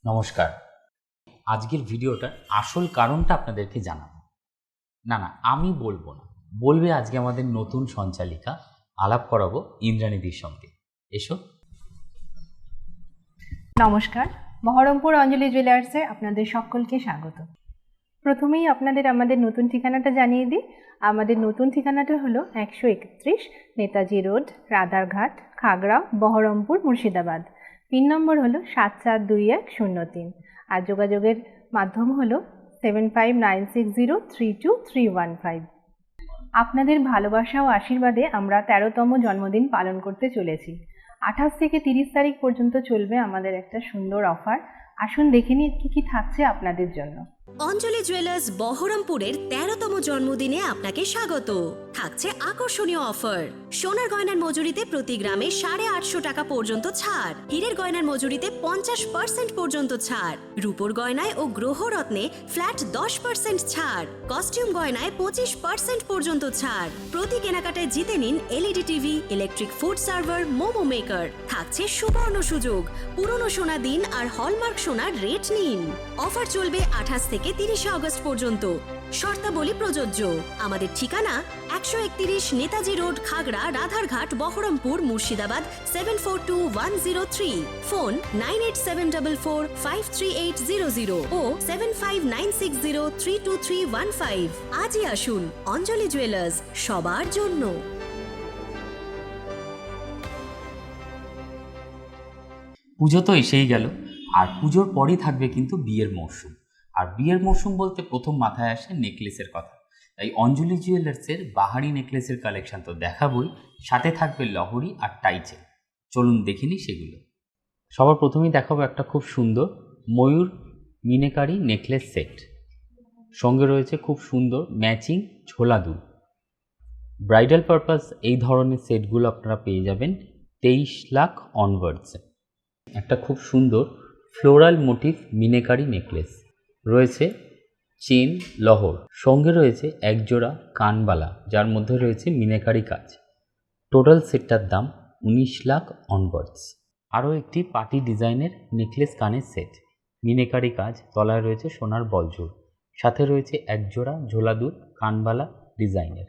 নমস্কার। আজকের ভিডিওটার আসল কারণটা আপনাদেরকে জানাবো। না, আমি বলবো না। বলবে আজকে আমাদের নতুন সঞ্চালিকা। আলাপ করাবো ইন্দ্রাণীদির সঙ্গে। এসো। নমস্কার, বহরমপুর অঞ্জলি জুয়েলার্সে আপনাদের সকলকে স্বাগত। প্রথমেই আপনাদের আমাদের নতুন ঠিকানাটা জানিয়ে দিই। আমাদের নতুন ঠিকানাটা হলো 131 নেতাজি রোড, রাধারঘাট, খাগড়া, বহরমপুর, মুর্শিদাবাদ। পিন নম্বর হলো 742103। আর যোগাযোগের মাধ্যম হলো 7596032315। আপনাদের ভালোবাসা ও আশীর্বাদে আমরা 13তম জন্মদিন পালন করতে চলেছি। 28 থেকে 30 তারিখ পর্যন্ত চলবে আমাদের একটা সুন্দর অফার। আসুন দেখে নিই কি থাকছে আপনাদের জন্য। অঞ্জলি জুয়েলার্স বহরমপুরের 13তম জন্মদিনে আপনাকে স্বাগত। থাকছে আকর্ষণীয় অফার। সোনার গয়নার মজুরিতে প্রতি গ্রামে 850 টাকা পর্যন্ত ছাড়। হীরের গয়নার মজুরিতে 50% পর্যন্ত ছাড়। রূপোর গয়নায় ও গ্রহরত্নে ফ্ল্যাট 10% ছাড়। কস্টিউম গয়নায় 25% পর্যন্ত ছাড়। প্রতি কেনাকাটায় জিতে নিন LED TV, electric food server, momo maker. থাকছে সুবর্ণ সুযোগ। পুরনো সোনা দিন আর হলমার্ক সোনার রেট নিন। অফার চলবে 28 থেকে 30 আগস্ট পর্যন্ত। শর্তাবলী প্রযোজ্য। আমাদের ঠিকানা 131 নেতাজি রোড, খাগড়া, রাধারঘাট, বহরমপুর, মুর্শিদাবাদ 742103। ফোন 9874453800 ও 7596032315। আজই আসুন অঞ্জলি জুয়েলার্স, সবার জন্য। পুজো তো এসেই গেল, আর পুজোর পরই থাকবে কিন্তু বিয়ের মরশুম। আর বিয়ের মরশুম বলতে প্রথম মাথায় আসে নেকলেসের কথা। তাই অঞ্জলি জুয়েলার্সের বাহারি নেকলেসের কালেকশন তো দেখাবই, সাথে থাকবে লহরি আর টাইচেন। চলুন দেখে নিই সেগুলো। সবার প্রথমেই দেখাবো একটা খুব সুন্দর ময়ূর মিনেকারি নেকলেস সেট। সঙ্গে রয়েছে খুব সুন্দর ম্যাচিং ঝোলা দুল। ব্রাইডাল পারপাস এই ধরনের সেটগুলো আপনারা পেয়ে যাবেন 23 লাখ অনওয়ার্ডসে। একটা খুব সুন্দর ফ্লোরাল মোটিভ মিনেকারি নেকলেস রয়েছে, চেন লহর, সঙ্গে রয়েছে একজোড়া কানবালা যার মধ্যে রয়েছে মিনেকারি কাজ। টোটাল সেটটার দাম 19 লাখ অনওয়ার্ডস। আরও একটি পার্টি ডিজাইনের নেকলেস কানের সেট, মিনেকারি কাজ, তলায় রয়েছে সোনার বলজোর, সাথে রয়েছে একজোড়া ঝোলাদুল কানবালা ডিজাইনের।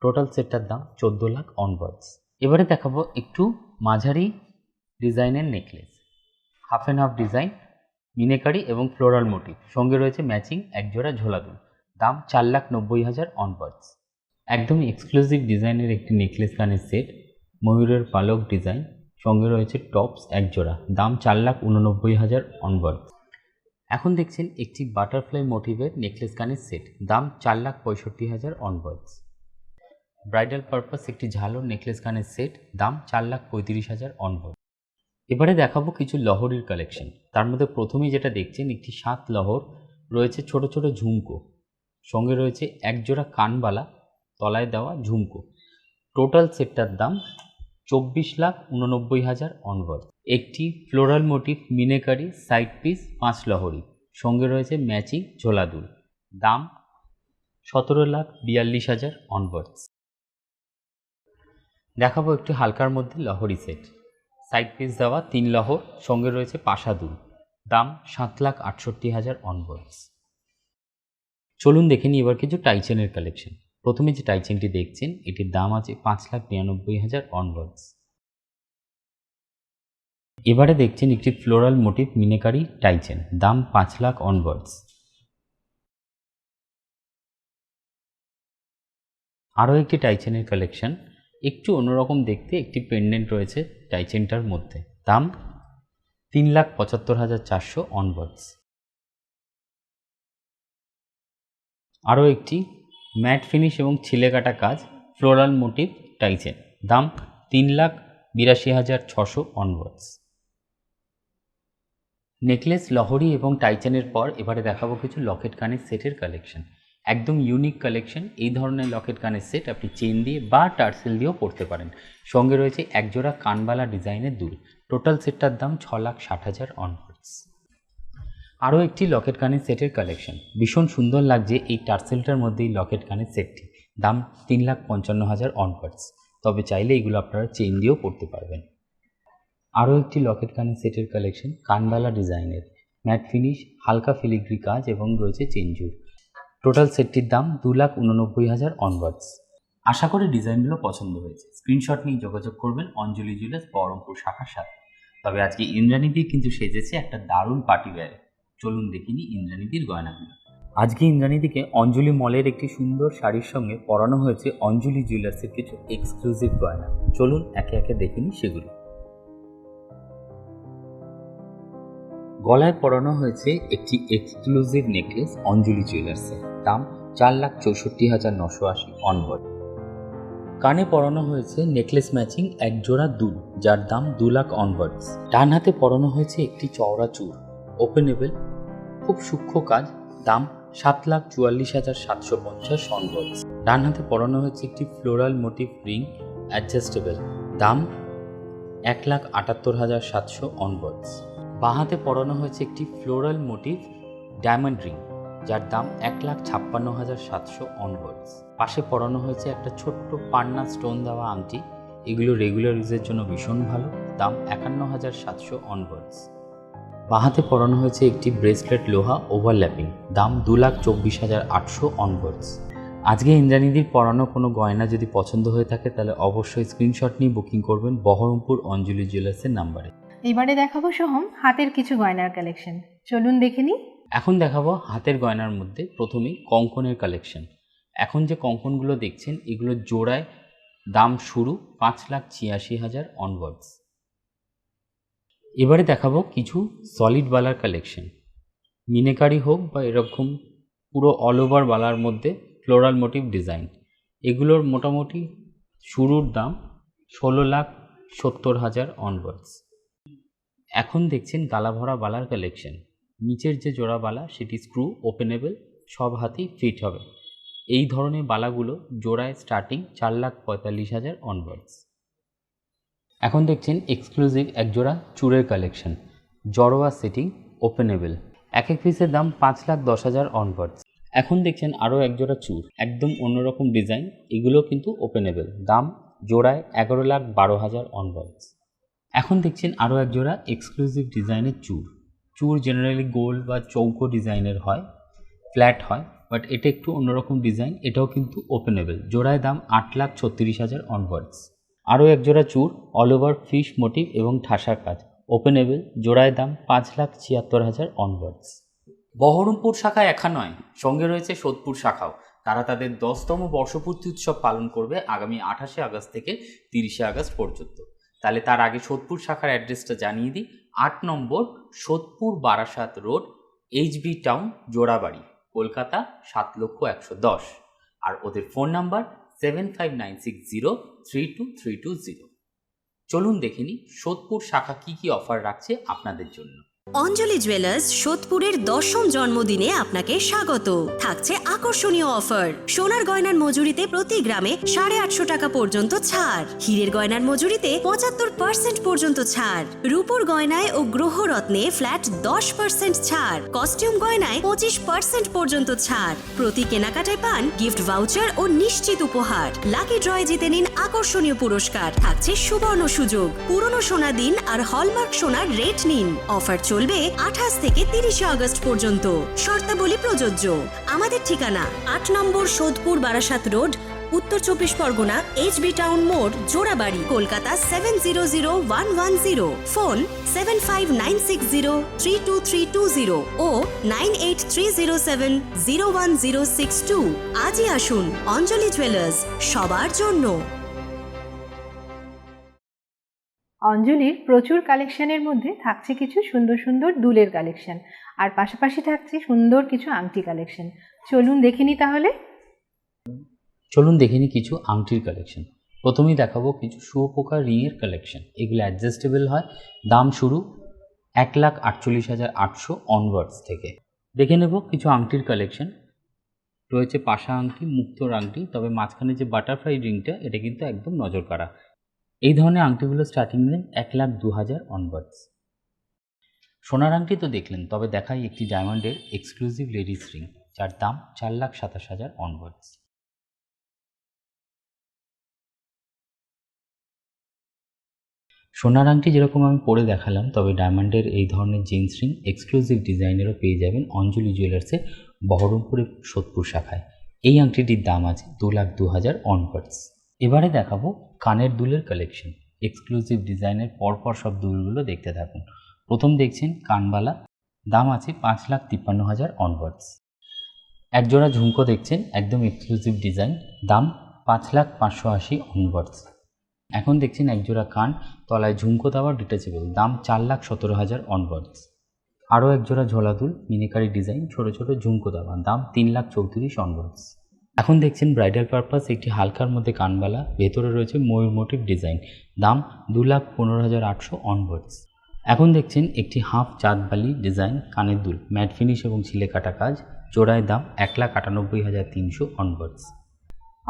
টোটাল সেটটার দাম 14 লাখ অনওয়ার্ডস। এবারে দেখাবো একটু মাঝারি ডিজাইনের necklace, half and half design, meenakari এবং ফ্লোরাল মোটিভ, সঙ্গে রয়েছে ম্যাচিং একজোড়া ঝোলাদুল। দাম 4,90,000 অনওয়ার্ডস। একদমই এক্সক্লুসিভ ডিজাইনের একটি নেকলেস কানের সেট, ময়ূরের পালক ডিজাইন, সঙ্গে রয়েছে টপস একজোড়া। দাম 4,89,000 অনওয়ার্ডস। এখন দেখছেন একটি বাটারফ্লাই মোটিভের নেকলেস কানের সেট, দাম 4,65,000 অনওয়ার্ডস। ব্রাইডাল পারপাস একটি ঝালর নেকলেস কানের সেট, দাম 4,35,000 অনওয়ার্ডস। এবারে দেখাবো কিছু লহরির কালেকশন। তার মধ্যে প্রথমেই যেটা দেখছেন একটি 7 লহর, রয়েছে ছোট ছোট ঝুমকো, সঙ্গে রয়েছে একজোড়া কানবালা, তলায় দেওয়া ঝুমকো। টোটাল সেটটার দাম 24,89,000 অনওয়ার্ড। একটি floral motif meenakari side piece 5 লহরি, সঙ্গে রয়েছে ম্যাচিং ঝোলাদুল। দাম 17,42,000 অনওয়ার্ডস। দেখাবো একটু হালকার মধ্যে লহরি সেট, সাইড পিস দেওয়া 3 লহর, সঙ্গে রয়েছে পাশা দুল। দাম 7,68,000 অনওয়ার্ডস। চলুন দেখে নিই এবার কিছু টাইচেনের কালেকশন। প্রথমে যে টাইচেনটি দেখছেন এটির দাম আছে 5,99,000 অনওয়ার্ডস। এবারে দেখছেন একটি ফ্লোরাল মোটিভ মিনেকারি টাইচেন, দাম 5 লাখ অনওয়ার্ডস। আরও একটি টাইচেনের কালেকশন, একটু অন্যরকম দেখতে, একটি পেন্ডেন্ট রয়েছে টাইচেনটার মধ্যে, দাম 3,75,400 অনওয়ার্ডস। আরও একটি ম্যাট ফিনিশ এবং ছিলে কাটা কাজ ফ্লোরাল মোটিভ টাইচেন, দাম 3,82,600 অনওয়ার্ডস। নেকলেস, লহরি এবং টাইচেনের পর এবারে দেখাবো কিছু লকেট কানের সেটের কালেকশন। একদম ইউনিক কালেকশন। এই ধরনের লকেট কানের সেট আপনি চেন দিয়ে বা টার্সেল দিয়েও পরতে পারেন। সঙ্গে রয়েছে একজোড়া কানবালা ডিজাইনের দুল। টোটাল সেটটার দাম 6,60,000 অনওয়ার্ডস। আরও একটি লকেট কানের সেটের কালেকশন, ভীষণ সুন্দর লাগছে এই টার্সেলটার মধ্যে এই লকেট কানের সেটটি, দাম 3,55,000 অনওয়ার্ডস। তবে চাইলে এগুলো আপনারা চেন দিয়েও পরতে পারবেন। আরও একটি লকেট কানের সেটের কালেকশন, কানবালা ডিজাইনের, ম্যাট ফিনিশ, হালকা ফিলিগ্রি কাজ এবং রয়েছে চেঞ্জুর। টোটাল সেটটির দাম 2,89,000 অনওয়ার্ডস। আশা করি ডিজাইনগুলো পছন্দ হয়েছে। স্ক্রিনশট নিয়ে যোগাযোগ করবেন অঞ্জলি জুয়েলার্স বহরমপুর শাখার সাথে। তবে আজকে ইন্দ্রাণীদি কিন্তু সেজেছে একটা দারুণ পার্টি ওয়্যারে। চলুন দেখিনি ইন্দ্রাণীদির গয়নাগুলো। আজকে ইন্দ্রাণীদিকে অঞ্জলি মলের একটি সুন্দর শাড়ির সঙ্গে পরানো হয়েছে অঞ্জলি জুয়েলার্সের কিছু এক্সক্লুসিভ গয়না। চলুন একে একে দেখিনি সেগুলো। গলায় পরানো হয়েছে একটি এক্সক্লুসিভ নেকলেস অঞ্জলি জুয়েলার্সে, দাম 4,64,980 অনওয়ার্ড। কানে পরানো হয়েছে নেকলেস ম্যাচিং এক জোড়া দুল, যার দাম 2 লাখ অনওয়ার্ডস। ডান হাতে পরানো হয়েছে একটি চওড়া চূড়, ওপেনেবল, খুব সূক্ষ্ম কাজ, দাম 7,44,750 অনওয়ার্ডস। ডান হাতে পরানো হয়েছে একটি ফ্লোরাল মোটিভ রিং অ্যাডজাস্টেবল, দাম 1,78,700 অনওয়ার্ডস। বাঁ হাতে পরানো হয়েছে একটি ফ্লোরাল মোটিভ ডায়মন্ড রিং, যার দাম 1,56,700 অনওয়ার্ডস। পাশে পরানো হয়েছে একটা ছোট্ট পান্না স্টোন দেওয়া আংটি, এগুলো রেগুলার ইউজের জন্য ভীষণ ভালো, দাম 51,700 অনওয়ার্ডস। বাঁ হাতে পরানো হয়েছে একটি ব্রেসলেট লোহা ওভারল্যাপিং, দাম 2,24,800 অনওয়ার্ডস। আজকে ইন্দ্রাণীদির পরানো কোনো গয়না যদি পছন্দ হয়ে থাকে তাহলে অবশ্যই স্ক্রিনশট নিয়ে বুকিং করবেন বহরমপুর অঞ্জলি জুয়েলার্সের নাম্বারে। এবারে দেখাবো সোহম হাতের কিছু গয়নার কালেকশন। চলুন দেখে নিই। এখন দেখাবো হাতের গয়নার মধ্যে প্রথমেই কঙ্কনের কালেকশন। এখন যে কঙ্কনগুলো দেখছেন এগুলো জোড়ায় দাম শুরু 5,86,000 অনওয়ার্ডস। এবারে দেখাবো কিছু সলিড বালার কালেকশন। মিনেকারি হোক বা এরকম পুরো অল ওভার বালার মধ্যে ফ্লোরাল মোটিভ ডিজাইন, এগুলোর মোটামুটি শুরুর দাম 16,70,000 অনওয়ার্ডস। এখন দেখছেন গালা ভরা বালার কালেকশন। নিচের যে জোড়া বালা সেটি স্ক্রু ওপেনেবল, সব হাতেই ফিট হবে। এই ধরনের বালাগুলো জোড়ায় স্টার্টিং 4,45,000 অনওয়ার্ডস। এখন দেখছেন এক্সক্লুসিভ একজোড়া চূড়ের কালেকশন, জড়োয়া সেটিং, ওপেনেবল, এক এক পিসের দাম 5,10,000 অনওয়ার্ডস। এখন দেখছেন আরও একজোড়া চূড়, একদম অন্যরকম ডিজাইন, এগুলো কিন্তু ওপেনেবল, দাম জোড়ায় 11,12,000 অনওয়ার্ডস। এখন দেখছেন আরও একজোড়া এক্সক্লুসিভ ডিজাইনের চূড়। চূড় জেনারেলি গোল বা চৌকো ডিজাইনের হয়, ফ্ল্যাট হয়, বাট এটা একটু অন্যরকম ডিজাইন, এটাও কিন্তু ওপেনেবল, জোড়ায় দাম 8,36,000 অনওয়ার্ডস। আরও একজোড়া চূড় অল ওভার ফিশ মোটিভ এবং ঠাসার কাজ, ওপেনেবল, জোড়ায় দাম 5,76,000 অনওয়ার্ডস। বহরমপুর শাখা একা নয়, সঙ্গে রয়েছে সোদপুর শাখাও। তারা তাদের 10তম বর্ষপূর্তি উৎসব পালন করবে আগামী 28শে আগস্ট থেকে 30শে আগস্ট পর্যন্ত। তাহলে তার আগে সোদপুর শাখার অ্যাড্রেসটা জানিয়ে দিই। 8 নম্বর Sodepur Barasat road, HB town, Jorabari, Kolkata 7,110,000। আর ওদের ফোন নাম্বার 7596032320। চলুন দেখিনি সোদপুর শাখা কি কি অফার রাখছে আপনাদের জন্য। অঞ্জলি জুয়েলার্স সোদপুরের 10ম জন্মদিনে আপনাকে স্বাগত। থাকছে আকর্ষণীয় অফার। সোনার গয়নার মজুরিতে প্রতি গ্রামে 850 টাকা পর্যন্ত ছাড়। হীরের গয়নার মজুরিতে 75% পর্যন্ত ছাড়। রূপোর গয়নায় ও গ্রহরত্নে ফ্ল্যাট 10% ছাড়। কস্টিউম গয়নায় 25% পর্যন্ত ছাড়। প্রতি কেনাকাটায় পান গিফট ভাউচার ও নিশ্চিত উপহার। লাকি ড্রয়ে জিতে নিন আকর্ষণীয় পুরস্কার। থাকছে সুবর্ণ সুযোগ। পুরনো সোনা দিন আর হলমার্ক সোনার রেট নিন। অফার চলবে 28 থেকে 30শে আগস্ট পর্যন্ত। শর্তাবলী প্রযোজ্য। আমাদের ঠিকানা 8 নম্বর সোদপুর বারাসাত রোড, উত্তর 24 পরগনা, HB টাউন মোড়, জোড়াবাড়ি, কলকাতা 700110। ফোন 7596032320 ও 9830701062। আজই আসুন অঞ্জলি জুয়েলার্স, সবার জন্য। অঞ্জলির প্রচুর কালেকশনের মধ্যে থাকছে কিছু সুন্দর সুন্দর দুলের কালেকশন, আর পাশাপাশি থাকছে সুন্দর কিছু আংটি কালেকশন। চলুন দেখে নিই তাহলে। চলুন দেখে নিই কিছু আংটির কালেকশন। প্রথমেই দেখাবো কিছু শুয়োপোকা রিংয়ের কালেকশন। এগুলো অ্যাডজাস্টেবল হয়, দাম শুরু 1,48,800 অনওয়ার্ডস থেকে। দেখে নেব কিছু আংটির কালেকশন। রয়েছে পাশা আংটি, মুক্তোর আংটি, তবে মাঝখানে যে বাটারফ্লাই রিংটা এটা কিন্তু একদম নজর কাড়া। এই ধরনের আংটিগুলো স্টার্টিং রেঞ্জ 1,02,000 অনওয়ার্ডস। সোনার আংটি তো দেখলেন, তবে দেখাই একটি ডায়মন্ডের এক্সক্লুসিভ লেডিস রিং, যার দাম 4,27,000 অনওয়ার্ডস। সোনার আংটি যেরকম আমি পরে দেখালাম, তবে ডায়মন্ডের এই ধরনের জিন্স রিং এক্সক্লুসিভ ডিজাইনেরও পেয়ে যাবেন অঞ্জলি জুয়েলার্সের বহরমপুরের সোদপুর শাখায়। এই আংটিটির দাম আছে 2,02,000 অনওয়ার্ডস। এবারে দেখাবো কানের দুলের কালেকশন। এক্সক্লুসিভ ডিজাইনের পরপর সব দুলগুলো দেখতে থাকুন। প্রথম দেখছেন কানবালা, দাম আছে 5,53,000 অনওয়ার্ডস। একজোড়া ঝুমকো দেখছেন, একদম এক্সক্লুসিভ ডিজাইন, দাম 5,05,80 অনওয়ার্ডস। এখন দেখছেন একজোড়া কান, তলায় ঝুমকো দেওয়া ডিটাচেবল, দাম 4,17,000 অনওয়ার্ডস। আরও একজোড়া ঝোলাদুল মিনিকারি ডিজাইন, ছোট ছোট ঝুমকো দেওয়া, দাম 3,34,000 অনওয়ার্ডস। এখন দেখছেন ব্রাইডাল পারপাস একটি হালকার মধ্যে কানবালা, ভেতরে রয়েছে ময়ূর মোটিভ ডিজাইন, দাম 2,15,800 অনওয়ার্ডস। এখন দেখছেন একটি হাফ চাঁদবালি ডিজাইন কানের দুল, ম্যাট ফিনিশ এবং ছিলে কাটা কাজ, জোড়ায় দাম 1,98,300 অনওয়ার্ডস।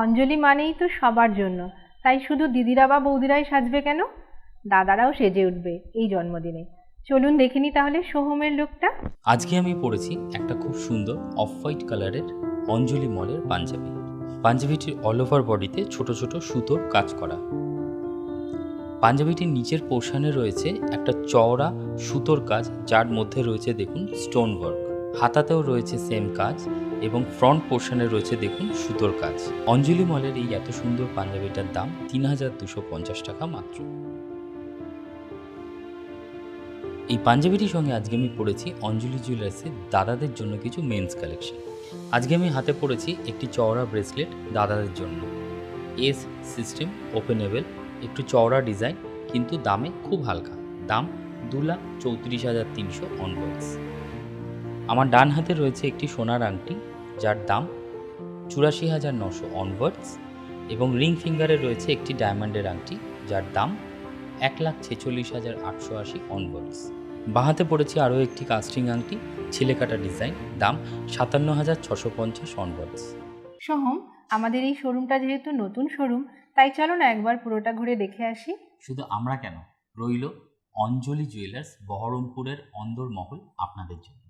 অঞ্জলি মানেই তো সবার জন্য, তাই শুধু দিদিরা বা বৌদিরাই সাজবে কেন, দাদারাও সেজে উঠবে এই জন্মদিনে। চলুন দেখে নিই তাহলে সোহমের লুকটা। আজকে আমি পরেছি একটা খুব সুন্দর অফ হোয়াইট কালারের অঞ্জলি মলের পাঞ্জাবি। পাঞ্জাবিটির অল ওভার বডিতে ছোট ছোট সুতোর কাজ করা। পাঞ্জাবিটির নিচের পোর্শনে রয়েছে একটা চওড়া সুতোর কাজ, যার মধ্যে রয়েছে দেখুন স্টোন ওয়ার্ক। হাতাতেও রয়েছে সেম কাজ এবং ফ্রন্ট পোর্শনে রয়েছে দেখুন সুতোর কাজ। অঞ্জলি মলের এই এত সুন্দর পাঞ্জাবিটার দাম 3,250 টাকা মাত্র। এই পাঞ্জাবিটির সঙ্গে আজকে আমি পরেছি অঞ্জলি জুয়েলার্সের দাদাদের জন্য কিছু মেন্স কালেকশন। আজকে আমি হাতে পরেছি একটি চওড়া ব্রেসলেট দাদাদের জন্য, এস সিস্টেম ওপেনেবল, একটু চওড়া ডিজাইন কিন্তু দামে খুব হালকা, দাম 2,34,300 অনওয়ার্ডস। আমার ডান হাতে রয়েছে একটি সোনার আংটি, যার দাম 84,900 অনওয়ার্ডস, এবং রিং ফিঙ্গারে রয়েছে একটি ডায়মন্ডের আংটি, যার দাম 1,46,880 অনওয়ার্ডস। বাঁহাতে পড়েছি আরও একটি কাস্টিং আংটি, ছিলে কাটা ডিজাইন, দাম 57,650 অনওয়ার্ডস। সোহম, আমাদের এই শোরুমটা যেহেতু নতুন শোরুম, তাই চলো না একবার পুরোটা ঘুরে দেখে আসি। শুধু আমরা কেন, রইল অঞ্জলি জুয়েলার্স বহরমপুরের অন্দর মহল আপনাদের জন্য।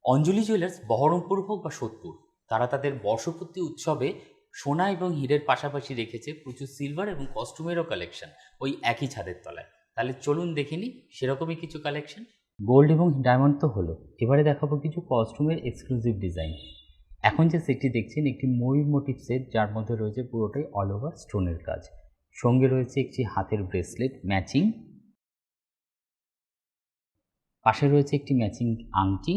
অঞ্জলি জুয়েলার্স বহরমপুর হোক বা সোদপুর, তারা তাদের বর্ষপূর্তি উৎসবে সোনা এবং হীরের পাশাপাশি রেখেছে প্রচুর সিলভার এবং কস্টিউমেরও কালেকশন ওই একই ছাদের তলায়। তাহলে চলুন দেখে নিই সেরকমই কিছু কালেকশন। গোল্ড এবং ডায়মন্ড তো হলো, এবারে দেখাবো কিছু কস্টিউমের এক্সক্লুসিভ ডিজাইন। এখন যে সেটটি দেখছেন একটি ময়ূর মোটিভ সেট, যার মধ্যে রয়েছে পুরোটাই অল ওভার স্টোনের কাজ, সঙ্গে রয়েছে একটি হাতের ব্রেসলেট ম্যাচিং, পাশে রয়েছে একটি ম্যাচিং আংটি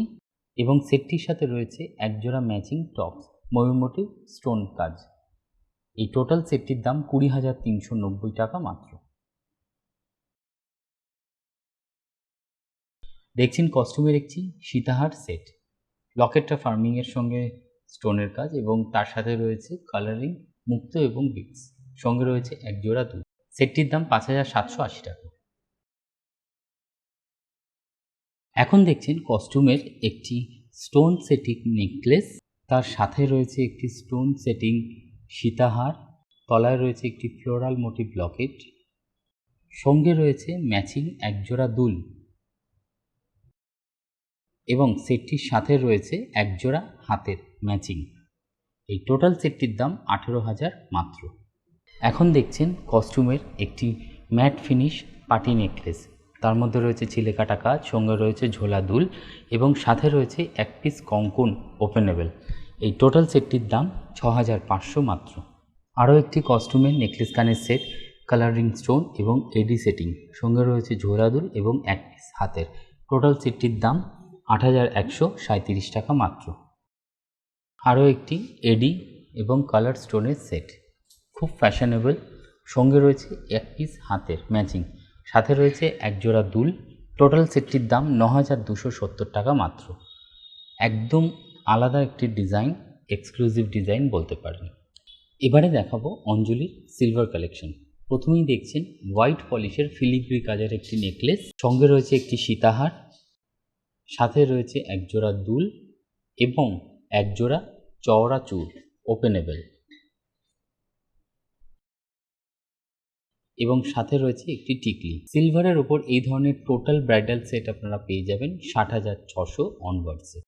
এবং সেটটির সাথে রয়েছে একজোড়া ম্যাচিং টপস, ময়ূর মোটিভ স্টোন কাজ। এই টোটাল সেটটির দাম 20,390 টাকা মাত্র। দেখছেন কস্টিউমের একটি সীতাহার সেট, লকেটটা ফার্মিংয়ের সঙ্গে স্টোনের কাজ এবং তার সাথে রয়েছে কালারিং মুক্ত এবং বিটস, সঙ্গে রয়েছে একজোড়া দুল। সেটটির দাম 5,780 টাকা। এখন দেখছেন কস্টিউমের একটি স্টোন সেটিং নেকলেস, তার সাথে রয়েছে একটি স্টোন সেটিং সীতাহার, তলায় রয়েছে একটি ফ্লোরাল মোটিভ লকেট, সঙ্গে রয়েছে ম্যাচিং একজোড়া দুল এবং সেটটির সাথে রয়েছে একজোড়া হাতের ম্যাচিং। এই টোটাল সেটটির দাম 18,000 মাত্র। এখন দেখছেন কস্টিউমের একটি ম্যাট ফিনিশ পাটি নেকলেস, তার মধ্যে রয়েছে ছিলে কাটা কাজ, সঙ্গে রয়েছে ঝোলা দুল এবং সাথে রয়েছে এক পিস কঙ্কন ওপেনেবল। এই টোটাল সেটটির দাম 6,500 মাত্র। আরও একটি কস্টিউমের নেকলেস কানের সেট, কালারিং স্টোন এবং এডি সেটিং, সঙ্গে রয়েছে ঝোলা দুল এবং এক পিস হাতের। টোটাল সেটটির দাম ৮,১৩৭ টাকা মাত্র। আরও একটি এডি এবং কালার স্টোনের সেট, খুব ফ্যাশনেবল, সঙ্গে রয়েছে এক পিস হাতের ম্যাচিং, সাথে রয়েছে এক জোড়া দুল। টোটাল সেটটির দাম ৯,২৭০ টাকা মাত্র। একদম আলাদা একটি ডিজাইন, এক্সক্লুসিভ ডিজাইন বলতে পারেন। এবারে দেখাবো অঞ্জলির সিলভার কালেকশন। প্রথমেই দেখছেন হোয়াইট পলিশের ফিলিগ্রি কাজের একটি নেকলেস, সঙ্গে রয়েছে একটি সীতাহার, সাথে রয়েছে এক জোড়া দুল এবং এক জোড়া চওড়া চুল ওপেনেবল, এবং সাথে রয়েছে একটি টিকলি। সিলভারের ওপর এই ধরনের টোটাল ব্রাইডাল সেট আপনারা পেয়ে যাবেন ৬০,৬০০ অনওয়ার্ডসে।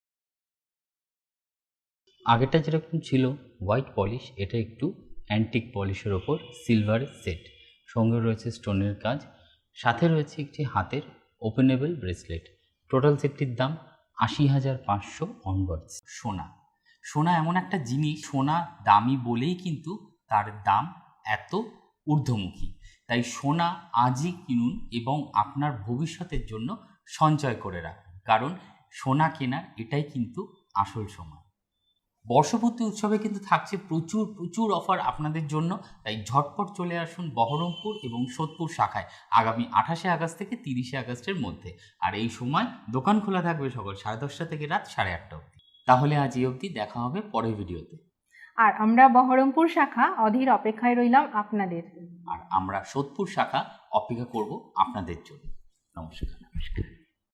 আগেরটা যেরকম ছিল হোয়াইট পলিশ, এটা একটু অ্যান্টিক পলিশের ওপর সিলভারের সেট, সঙ্গে রয়েছে স্টোনের কাজ, সাথে রয়েছে একটি হাতের ওপেনেবল ব্রেসলেট। টোটাল সেটটির দাম ৮০,৫০০ অনওয়ার্ডস। সোনা এমন একটা জিনিস, সোনা দামি বলেই কিন্তু তার দাম এত ঊর্ধ্বমুখী। তাই সোনা আজই কিনুন এবং আপনার ভবিষ্যতের জন্য সঞ্চয় করে রাখুন, কারণ সোনা কেনার এটাই কিন্তু আসল সময়। বর্ষপূর্তি উৎসবে কিন্তু থাকছে প্রচুর প্রচুর অফার আপনাদের জন্য, তাই ঝটপট চলে আসুন বহরমপুর এবং সোদপুর শাখায় আগামী ২৮শে আগস্ট থেকে ৩০শে আগস্টের মধ্যে। আর এই সময় দোকান খোলা থাকবে সকাল ১০:৩০ থেকে রাত ৮:৩০ অবধি। তাহলে আজ এই অবধি, দেখা হবে পরের ভিডিওতে। আর আমরা বহরমপুর শাখা অধীর অপেক্ষায় রইলাম আপনাদের। আর আমরা সোদপুর শাখা অপেক্ষা করব আপনাদের জন্য। নমস্কার।